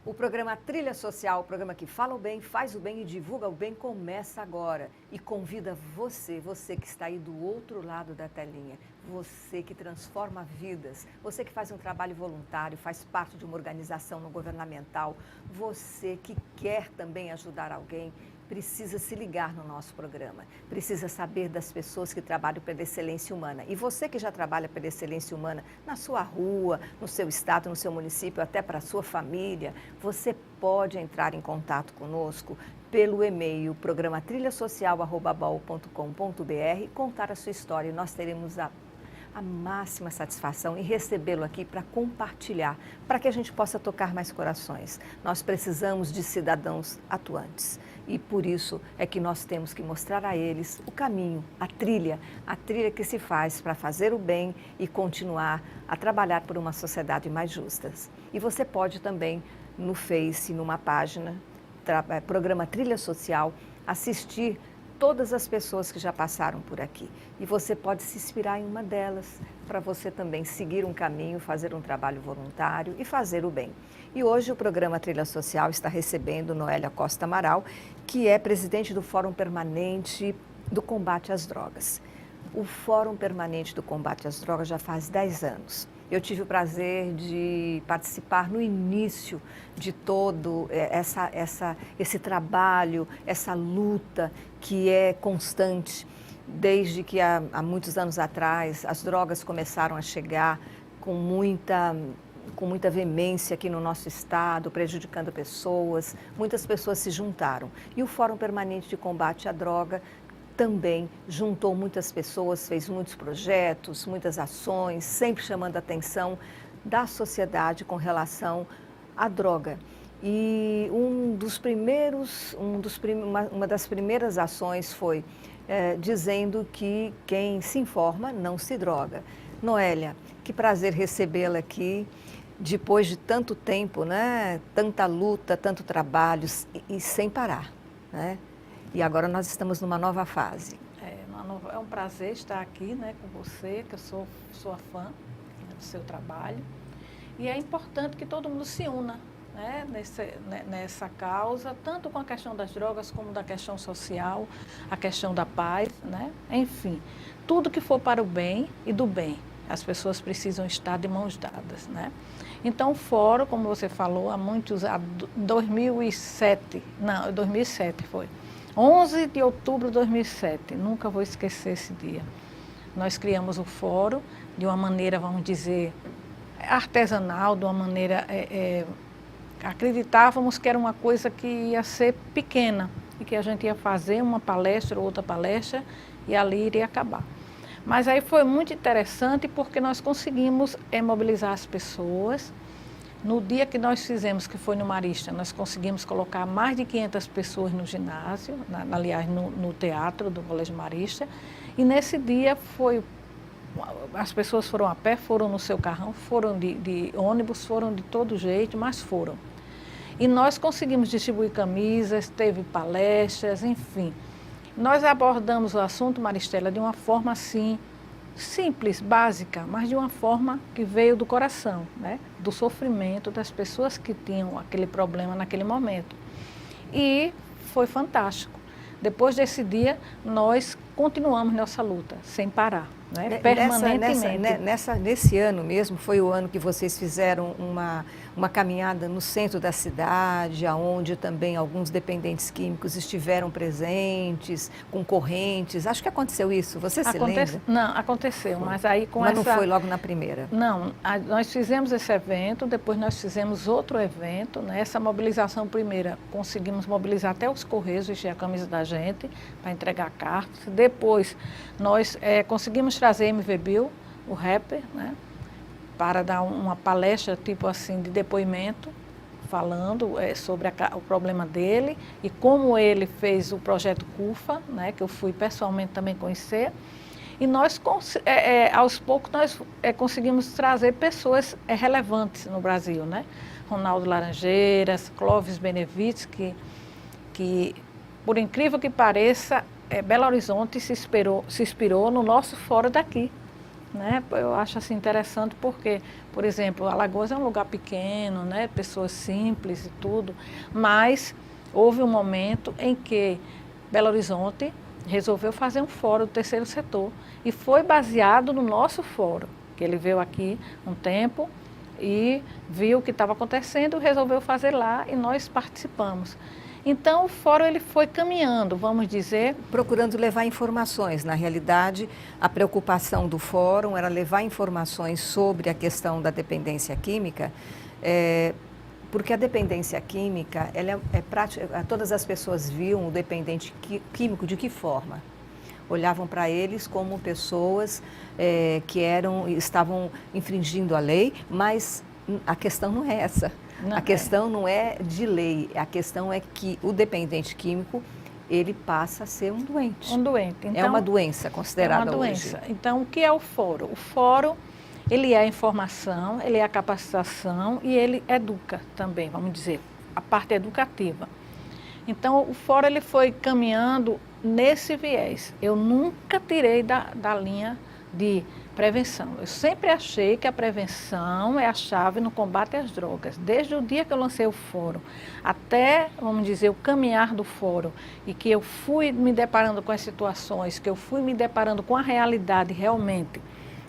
O programa Trilha Social, o programa que fala o bem, faz o bem e divulga o bem, começa agora. E convida você que está aí do outro lado da telinha, você que transforma vidas, você que faz um trabalho voluntário, faz parte de uma organização não governamental, você que quer também ajudar alguém, precisa se ligar no nosso programa, precisa saber das pessoas que trabalham pela excelência humana. E você que já trabalha pela excelência humana na sua rua, no seu estado, no seu município, até para a sua família, você pode entrar em contato conosco pelo e-mail programatrilhasocial@bal.com.br e contar a sua história. E nós teremos a máxima satisfação em recebê-lo aqui para compartilhar, para que a gente possa tocar mais corações. Nós precisamos de cidadãos atuantes e por isso é que nós temos que mostrar a eles o caminho, a trilha que se faz para fazer o bem e continuar a trabalhar por uma sociedade mais justa. E você pode também no Face, numa página, Programa Trilha Social, assistir todas as pessoas que já passaram por aqui. E você pode se inspirar em uma delas, para você também seguir um caminho, fazer um trabalho voluntário e fazer o bem. E hoje o programa Trilha Social está recebendo Noélia Costa Amaral, que é presidente do Fórum Permanente do Combate às Drogas. O Fórum Permanente do Combate às Drogas já faz 10 anos. Eu tive o prazer de participar no início de todo esse trabalho, essa luta que é constante, desde que há muitos anos atrás as drogas começaram a chegar com muita veemência aqui no nosso estado, prejudicando pessoas. Muitas pessoas se juntaram. E o Fórum Permanente de Combate à Droga também juntou muitas pessoas, fez muitos projetos, muitas ações, sempre chamando a atenção da sociedade com relação à droga. E uma das primeiras ações foi dizendo que quem se informa não se droga. Noélia, que prazer recebê-la aqui, depois de tanto tempo, né? Tanta luta, tanto trabalho e sem parar, né? E agora nós estamos numa nova fase. É um prazer estar aqui, né, com você, que eu sou sua fã, né, do seu trabalho. E é importante que todo mundo se una, né, nessa causa, tanto com a questão das drogas como da questão social, a questão da paz, né? Enfim, tudo que for para o bem e do bem. As pessoas precisam estar de mãos dadas, né? Então, o fórum, como você falou, 2007 foi. 11 de outubro de 2007, nunca vou esquecer esse dia. Nós criamos o fórum de uma maneira, vamos dizer, artesanal, de uma maneira... acreditávamos que era uma coisa que ia ser pequena e que a gente ia fazer uma palestra ou outra palestra e ali iria acabar. Mas aí foi muito interessante porque nós conseguimos mobilizar as pessoas. No dia que nós fizemos, que foi no Marista, nós conseguimos colocar mais de 500 pessoas no ginásio, aliás, no teatro do Colégio Marista. E nesse dia as pessoas foram a pé, foram no seu carrão, foram de ônibus, foram de todo jeito, mas foram. E nós conseguimos distribuir camisas, teve palestras, enfim. Nós abordamos o assunto, Maristela, de uma forma assim, simples, básica, mas de uma forma que veio do coração, né? Do sofrimento das pessoas que tinham aquele problema naquele momento. E foi fantástico. Depois desse dia, nós continuamos nossa luta, sem parar, né? Permanentemente. Nesse ano mesmo, foi o ano que vocês fizeram uma caminhada no centro da cidade, onde também alguns dependentes químicos estiveram presentes, com correntes. Acho que aconteceu isso, você se lembra? Não, aconteceu, mas aí com Mas não foi logo na primeira? Não, nós fizemos esse evento, depois nós fizemos outro evento, né? Essa mobilização primeira, conseguimos mobilizar até os Correios, vestir a camisa da gente, para entregar cartas. Depois, nós conseguimos trazer MV Bill, o rapper, né, para dar uma palestra tipo assim de depoimento, falando sobre o problema dele e como ele fez o projeto CUFA, né, que eu fui pessoalmente também conhecer. E nós, aos poucos, nós conseguimos trazer pessoas relevantes no Brasil, né? Ronaldo Laranjeiras, Clóvis Benevides, que por incrível que pareça, Belo Horizonte se inspirou no nosso fórum daqui, né? Eu acho assim interessante porque, por exemplo, Alagoas é um lugar pequeno, né? Pessoas simples e tudo, mas houve um momento em que Belo Horizonte resolveu fazer um fórum do terceiro setor e foi baseado no nosso fórum, que ele veio aqui um tempo e viu o que estava acontecendo, resolveu fazer lá e nós participamos. Então, o fórum ele foi caminhando, vamos dizer. Procurando levar informações. Na realidade, a preocupação do fórum era levar informações sobre a questão da dependência química, porque a dependência química, ela é prática, todas as pessoas viam o dependente químico de que forma? Olhavam para eles como pessoas que estavam infringindo a lei, mas a questão não é essa. A questão não é de lei, a questão é que o dependente químico, ele passa a ser um doente. Um doente. Então, é uma doença considerada hoje. É uma doença. Hoje. Então, o que é o fórum? O fórum, ele é a informação, ele é a capacitação e ele educa também, vamos dizer, a parte educativa. Então, o fórum ele foi caminhando nesse viés. Eu nunca tirei da linha de prevenção. Eu sempre achei que a prevenção é a chave no combate às drogas. Desde o dia que eu lancei o fórum, até, vamos dizer, o caminhar do fórum, e que eu fui me deparando com as situações, que eu fui me deparando com a realidade realmente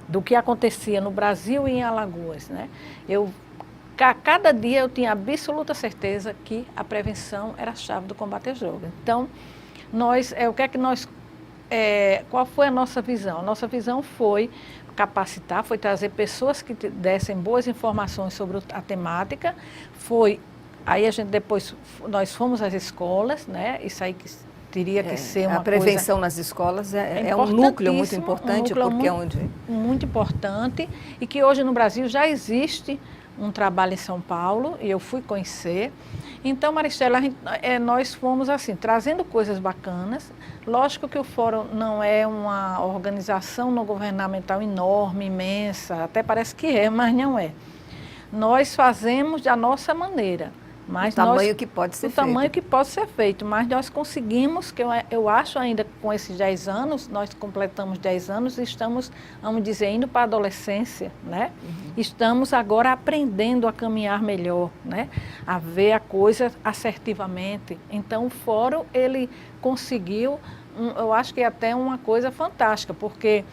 do que acontecia no Brasil e em Alagoas, né? Cada dia eu tinha absoluta certeza que a prevenção era a chave do combate às drogas. Então, qual foi a nossa visão? A nossa visão foi capacitar, foi trazer pessoas que dessem boas informações sobre a temática, aí nós fomos às escolas, né? Isso aí que teria que ser uma coisa... A prevenção nas escolas é um núcleo muito importante, porque é onde... Muito importante, e que hoje no Brasil já existe um trabalho em São Paulo, e eu fui conhecer. Então, Maristela, nós fomos assim, trazendo coisas bacanas. Lógico que o Fórum não é uma organização não governamental enorme, imensa, até parece que é, mas não é. Nós fazemos da nossa maneira. Mas o tamanho que pode ser feito. O tamanho que pode ser feito, mas nós conseguimos, que eu acho ainda com esses 10 anos, nós completamos 10 anos e estamos, vamos dizer, indo para a adolescência, né? Uhum. Estamos agora aprendendo a caminhar melhor, né? A ver a coisa assertivamente. Então, o Fórum, ele conseguiu, eu acho que é até uma coisa fantástica, porque...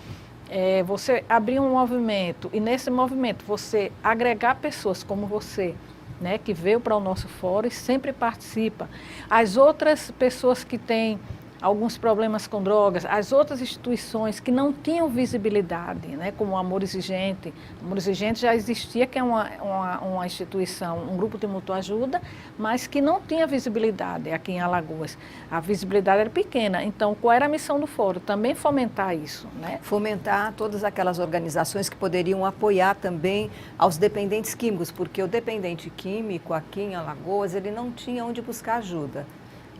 você abrir um movimento e nesse movimento você agregar pessoas como você, né, que veio para o nosso fórum e sempre participa. As outras pessoas que têm alguns problemas com drogas, as outras instituições que não tinham visibilidade, né, como o Amor Exigente. O Amor Exigente já existia, que é uma instituição, um grupo de mútua ajuda, mas que não tinha visibilidade aqui em Alagoas. A visibilidade era pequena. Então, qual era a missão do fórum? Também fomentar isso, né? Fomentar todas aquelas organizações que poderiam apoiar também aos dependentes químicos, porque o dependente químico aqui em Alagoas, ele não tinha onde buscar ajuda.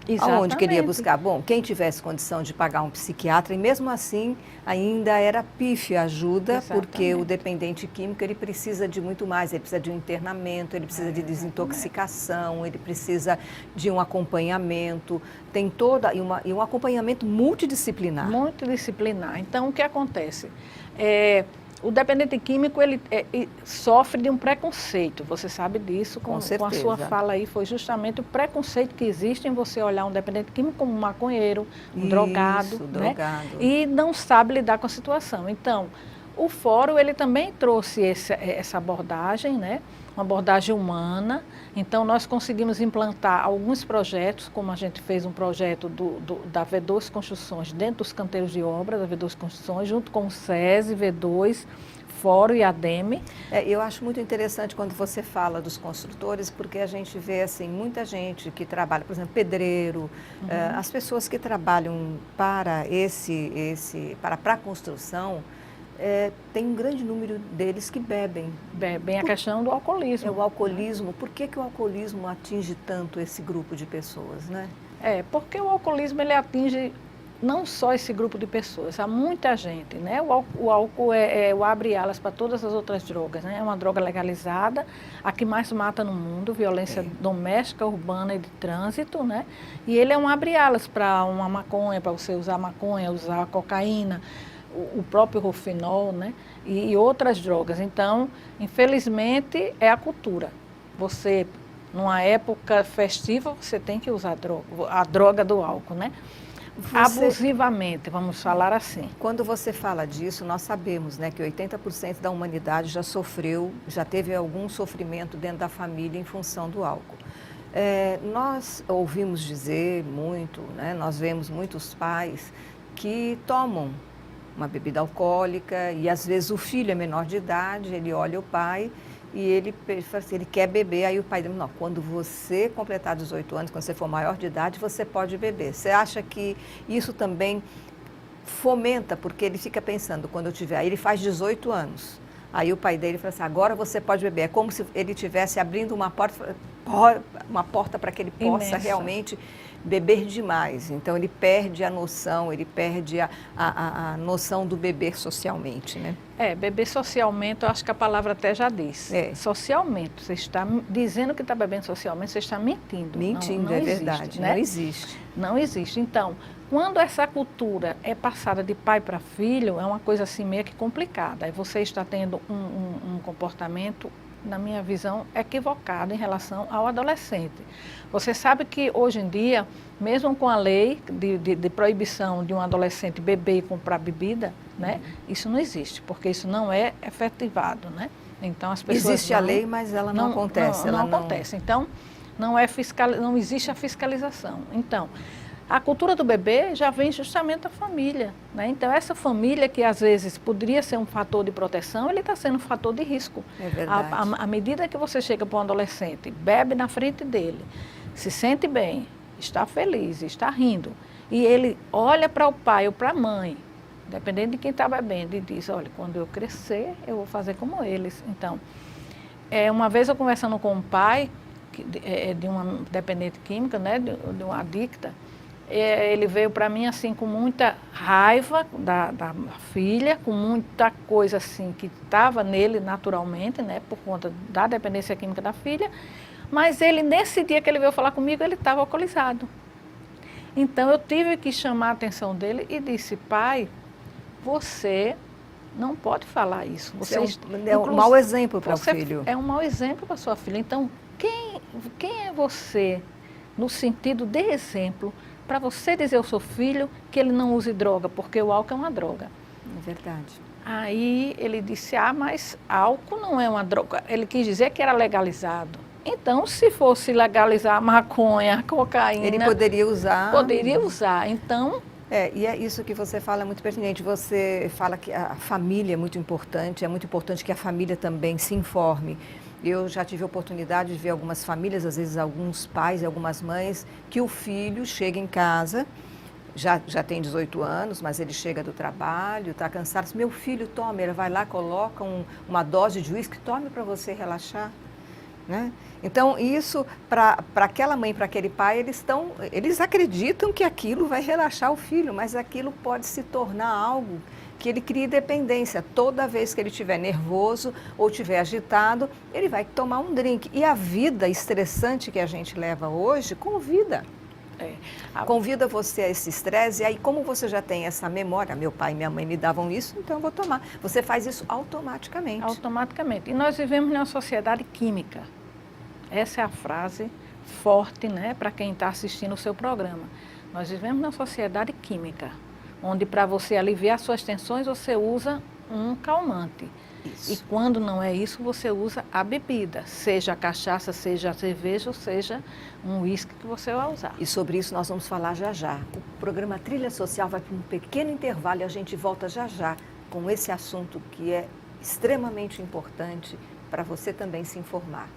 Exatamente. Aonde queria buscar? Bom, quem tivesse condição de pagar um psiquiatra, e mesmo assim ainda era pífia a ajuda, exatamente, porque o dependente químico ele precisa de muito mais, ele precisa de um internamento, ele precisa de desintoxicação, ele precisa de um acompanhamento, tem e um acompanhamento multidisciplinar. Multidisciplinar. Então, o que acontece? O dependente químico, ele sofre de um preconceito, você sabe disso, com a sua fala aí, foi justamente o preconceito que existe em você olhar um dependente químico como um maconheiro, um drogado, né? E não sabe lidar com a situação. Então, o fórum, ele também trouxe essa abordagem, né? Uma abordagem humana. Então, nós conseguimos implantar alguns projetos, como a gente fez um projeto da V2 Construções, dentro dos canteiros de obra da V2 Construções, junto com o SESI, V2, Fórum e ADEME. Eu acho muito interessante quando você fala dos construtores, porque a gente vê assim, muita gente que trabalha, por exemplo, pedreiro, as pessoas que trabalham para para a construção, tem um grande número deles que bebem. Bebem, a questão do alcoolismo. O alcoolismo. Por que o alcoolismo atinge tanto esse grupo de pessoas, né? Porque o alcoolismo ele atinge não só esse grupo de pessoas, há muita gente, né? O álcool é o abre-alas para todas as outras drogas, né? É uma droga legalizada, a que mais mata no mundo, violência doméstica, urbana e de trânsito, né? E ele é um abre-alas para uma maconha, para você usar maconha, usar cocaína. o próprio Rofinol, né? E outras drogas. Então, infelizmente, é a cultura. Você, numa época festiva, você tem que usar a droga do álcool, né? Abusivamente, vamos falar assim. Quando você fala disso, nós sabemos, né, que 80% da humanidade já sofreu, já teve algum sofrimento dentro da família em função do álcool. Nós ouvimos dizer muito, né, nós vemos muitos pais que tomam uma bebida alcoólica e às vezes o filho é menor de idade, ele olha o pai e ele fala assim, ele quer beber, aí o pai diz, não, quando você completar 18 anos, quando você for maior de idade, você pode beber. Você acha que isso também fomenta, porque ele fica pensando, quando eu tiver, aí ele faz 18 anos, aí o pai dele fala assim, agora você pode beber. É como se ele estivesse abrindo uma porta para que ele possa Imensa. Realmente beber demais. Então ele perde a noção, ele perde a noção do beber socialmente, né? Beber socialmente, eu acho que a palavra até já diz. Socialmente, você está dizendo que está bebendo socialmente, você está mentindo. Mentindo, não existe, verdade, né? não existe. Não existe. Então, quando essa cultura é passada de pai para filho, é uma coisa assim meio que complicada. Aí você está tendo um comportamento, na minha visão, equivocado em relação ao adolescente. Você sabe que hoje em dia, mesmo com a lei de proibição de um adolescente beber e comprar bebida, né, isso não existe, porque isso não é efetivado, né? Então as pessoas existe a lei, mas ela não acontece. Não acontece. Então não existe a fiscalização. Então a cultura do bebê já vem justamente da família, né? Então essa família que às vezes poderia ser um fator de proteção, ele está sendo um fator de risco. É verdade. À medida que você chega para um adolescente, bebe na frente dele, se sente bem, está feliz, está rindo, e ele olha para o pai ou para a mãe, dependendo de quem está bebendo, e diz, olha, quando eu crescer, eu vou fazer como eles. Então, uma vez eu conversando com um pai de uma dependente química, né, de uma adicta, ele veio para mim assim com muita raiva da filha, com muita coisa assim que estava nele naturalmente, né, por conta da dependência química da filha, mas ele, nesse dia que ele veio falar comigo, ele estava alcoolizado. Então eu tive que chamar a atenção dele e disse, pai, você não pode falar isso. Você é um mau exemplo para o filho. É um mau exemplo para sua filha. Então, quem é você, no sentido de exemplo, para você dizer ao seu filho que ele não use droga, porque o álcool é uma droga? É verdade. Aí ele disse, mas álcool não é uma droga. Ele quis dizer que era legalizado. Então, se fosse legalizar a maconha, a cocaína... Ele poderia usar. Poderia usar. Então... E é isso que você fala, é muito pertinente. Você fala que a família é muito importante que a família também se informe. Eu já tive a oportunidade de ver algumas famílias, às vezes alguns pais e algumas mães, que o filho chega em casa, já tem 18 anos, mas ele chega do trabalho, está cansado. Meu filho toma, ele vai lá, coloca uma dose de uísque, tome para você relaxar. Né? Então, isso, para aquela mãe, para aquele pai, eles acreditam que aquilo vai relaxar o filho, mas aquilo pode se tornar algo que ele crie dependência. Toda vez que ele estiver nervoso ou estiver agitado, ele vai tomar um drink. E a vida estressante que a gente leva hoje convida. Convida você a esse estresse, e aí como você já tem essa memória, meu pai e minha mãe me davam isso, então eu vou tomar. Você faz isso automaticamente. Automaticamente. E nós vivemos numa sociedade química. Essa é a frase forte, né, para quem está assistindo o seu programa. Nós vivemos numa sociedade química, onde para você aliviar suas tensões, você usa um calmante. Isso. E quando não é isso, você usa a bebida, seja a cachaça, seja a cerveja, ou seja um uísque que você vai usar. E sobre isso nós vamos falar já já. O programa Trilha Social vai para um pequeno intervalo e a gente volta já já com esse assunto que é extremamente importante para você também se informar.